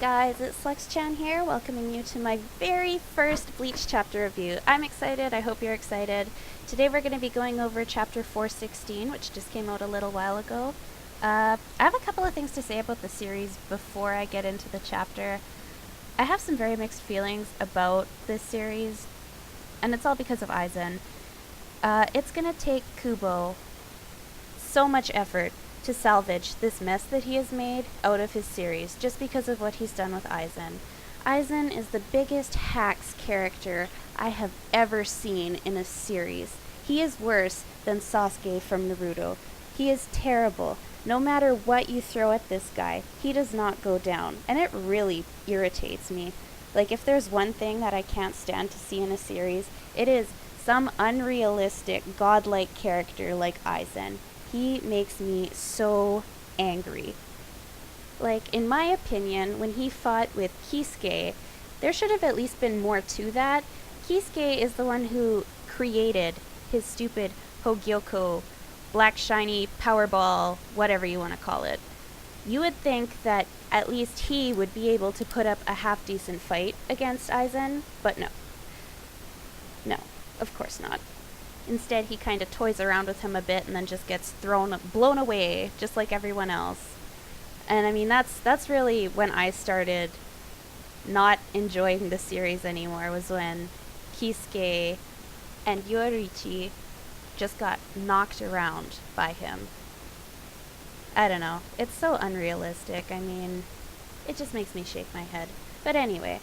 guys, it's Slexchan here, welcoming you to my very first Bleach chapter review. I'm excited, I hope you're excited. Today we're going to be going over chapter 416, which just came out a little while ago. I have a couple of things to say about the series before I get into the chapter. I have some very mixed feelings about this series, and it's all because of Aizen. It's going to take Kubo so much effort to salvage this mess that he has made out of his series just because of what he's done with Aizen. Aizen is the biggest hacks character I have ever seen in a series. He is worse than Sasuke from Naruto. He is terrible. No matter what you throw at this guy, he does not go down, and it really irritates me. Like, if there's one thing that I can't stand to see in a series, it is some unrealistic, godlike character like Aizen. He makes me so angry. Like, in my opinion, when he fought with Kisuke, there should have at least been more to that. Kisuke is the one who created his stupid Hogyoko, black shiny powerball, whatever you want to call it. You would think that at least he would be able to put up a half-decent fight against Aizen, but no. No, of course not. Instead, he kind of toys around with him a bit and then just gets blown away, just like everyone else. And I mean, that's really when I started not enjoying the series anymore, was when Kisuke and Yoruichi just got knocked around by him. I don't know. It's so unrealistic. I mean, it just makes me shake my head. But anyway.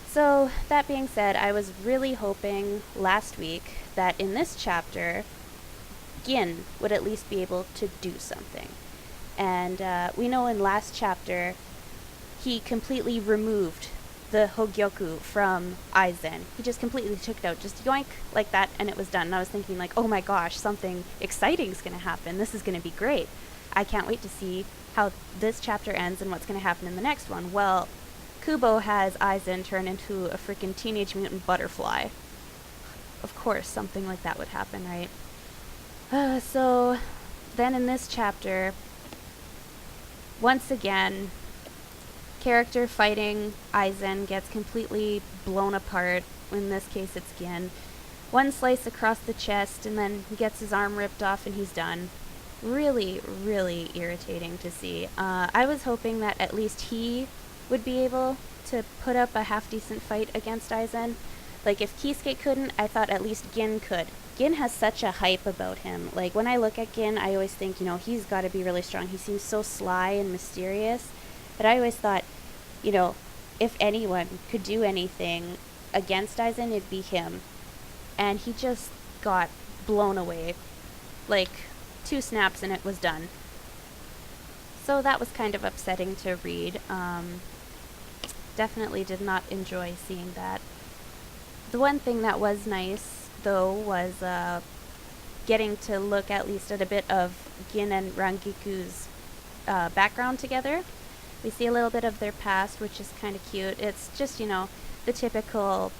So, that being said, I was really hoping last week that in this chapter, Gin would at least be able to do something. And we know in last chapter, he completely removed the Hogyoku from Aizen. He just completely took it out, just yoink, like that, and it was done. And I was thinking, like, oh my gosh, something exciting is going to happen. This is going to be great. I can't wait to see how this chapter ends and what's going to happen in the next one. Well, Kubo has Aizen turn into a freaking teenage mutant butterfly. Of course, something like that would happen, right? So, then in this chapter, once again, character fighting Aizen gets completely blown apart. In this case, it's Gin. One slice across the chest, and then he gets his arm ripped off and he's done. Really, really irritating to see. I was hoping that at least he would be able to put up a half-decent fight against Aizen. Like, if Kisuke couldn't, I thought at least Gin could. Gin has such a hype about him. Like, when I look at Gin, I always think, you know, he's got to be really strong. He seems so sly and mysterious. But I always thought, you know, if anyone could do anything against Aizen, it'd be him. And he just got blown away. Like, 2 snaps and it was done. So that was kind of upsetting to read. Definitely did not enjoy seeing that. The one thing that was nice, though, was getting to look at least at a bit of Gin and Rangiku's background together. We see a little bit of their past, which is kind of cute. It's just, you know, the typical,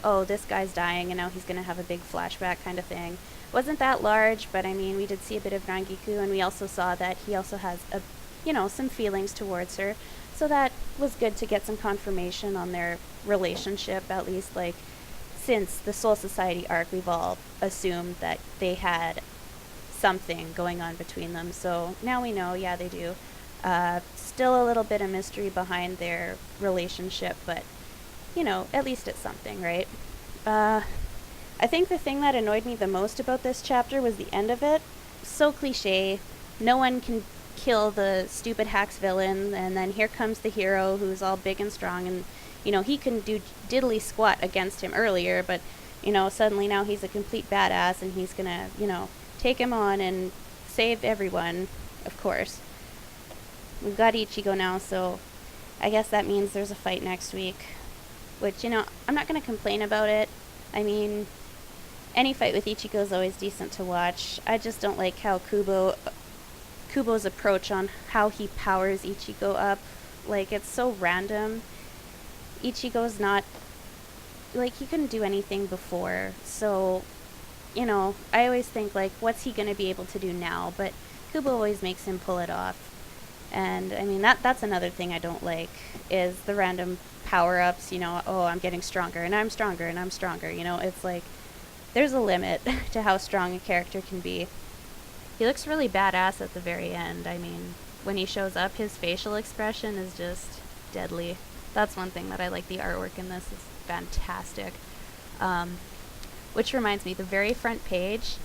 oh, this guy's dying and now he's going to have a big flashback kind of thing. Wasn't that large, but I mean, we did see a bit of Rangiku, and we also saw that he also has some feelings towards her. So that was good to get some confirmation on their relationship, at least, like, since the Soul Society arc, we've all assumed that they had something going on between them. So now we know, yeah, they do. Still a little bit of mystery behind their relationship, but, you know, at least it's something, right? I think the thing that annoyed me the most about this chapter was the end of it. So cliche. No one can kill the stupid hacks villain, and then here comes the hero who's all big and strong, and, you know, he couldn't do diddly squat against him earlier, but, you know, suddenly now he's a complete badass, and he's gonna, you know, take him on and save everyone, of course. We've got Ichigo now, so I guess that means there's a fight next week, which, you know, I'm not gonna complain about it. I mean, any fight with Ichigo is always decent to watch. I just don't like how Kubo's approach on how he powers Ichigo up. Like, it's so random. Ichigo's not, like, he couldn't do anything before, so, you know, I always think, like, what's he gonna be able to do now? But Kubo always makes him pull it off. And I mean, that's another thing I don't like, is the random power-ups, you know, oh, I'm getting stronger and I'm stronger and I'm stronger, you know. It's like there's a limit to how strong a character can be. He looks really badass at the very end. I mean, when he shows up, his facial expression is just deadly. That's one thing that I like. The artwork in this is fantastic. Which reminds me, the very front page,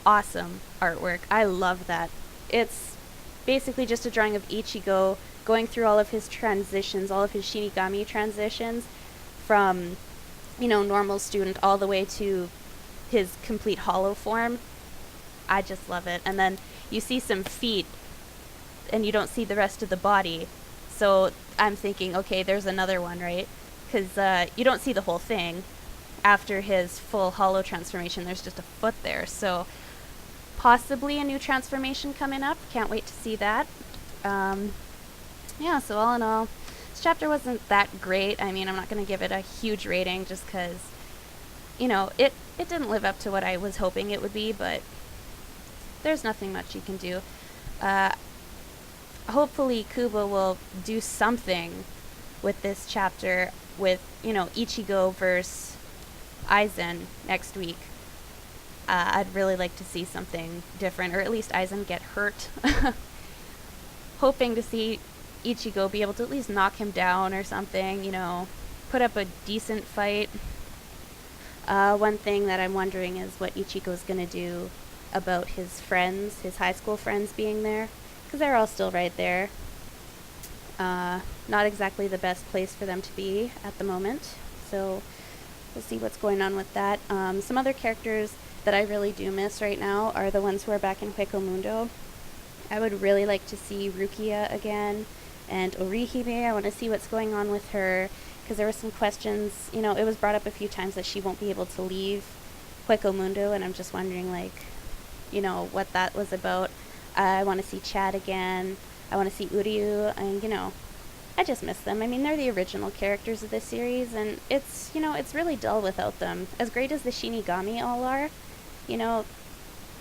awesome artwork. I love that. It's basically just a drawing of Ichigo going through all of his transitions, all of his Shinigami transitions, from, you know, normal student all the way to his complete hollow form. I just love it. And then you see some feet and you don't see the rest of the body. So I'm thinking, okay, there's another one, right? Because you don't see the whole thing. After his full hollow transformation, there's just a foot there. So possibly a new transformation coming up. Can't wait to see that. Yeah, so all in all, this chapter wasn't that great. I mean, I'm not going to give it a huge rating just because, you know, it didn't live up to what I was hoping it would be, but there's nothing much you can do. Hopefully Kubo will do something with this chapter with, you know, Ichigo versus Aizen next week. I'd really like to see something different, or at least Aizen get hurt. Hoping to see Ichigo be able to at least knock him down or something, you know, put up a decent fight. One thing that I'm wondering is what Ichigo's going to do about his friends, his high school friends being there, because they're all still right there. Not exactly the best place for them to be at the moment, so we'll see what's going on with that. Some other characters that I really do miss right now are the ones who are back in Hueco Mundo. I would really like to see Rukia again, and Orihime. I want to see what's going on with her, because there were some questions, you know, it was brought up a few times that she won't be able to leave Hueco Mundo, and I'm just wondering, like, you know, what that was about. I want to see Chad again. I want to see Uryu, and, you know, I just miss them. I mean, they're the original characters of this series, and it's, you know, it's really dull without them. As great as the Shinigami all are, you know,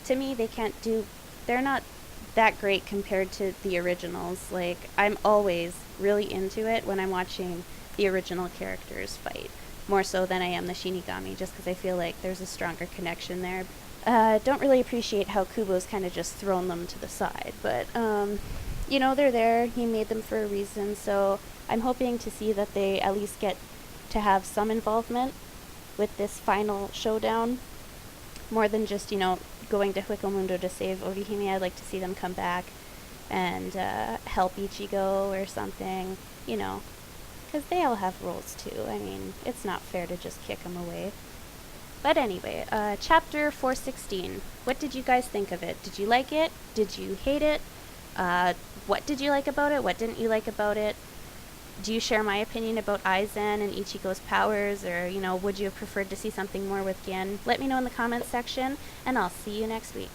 to me, they're not that great compared to the originals. Like, I'm always really into it when I'm watching the original characters fight, more so than I am the Shinigami, just because I feel like there's a stronger connection there. Don't really appreciate how Kubo's kind of just thrown them to the side, but, you know, they're there. He made them for a reason, so I'm hoping to see that they at least get to have some involvement with this final showdown, more than just, you know, going to Hueco Mundo to save Orihime. I'd like to see them come back and help Ichigo or something, you know, because they all have roles too. I mean, it's not fair to just kick them away. But anyway, chapter 416. What did you guys think of it? Did you like it? Did you hate it? What did you like about it? What didn't you like about it? Do you share my opinion about Aizen and Ichigo's powers, or, you know, would you have preferred to see something more with Gin? Let me know in the comments section, and I'll see you next week.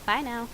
Bye now.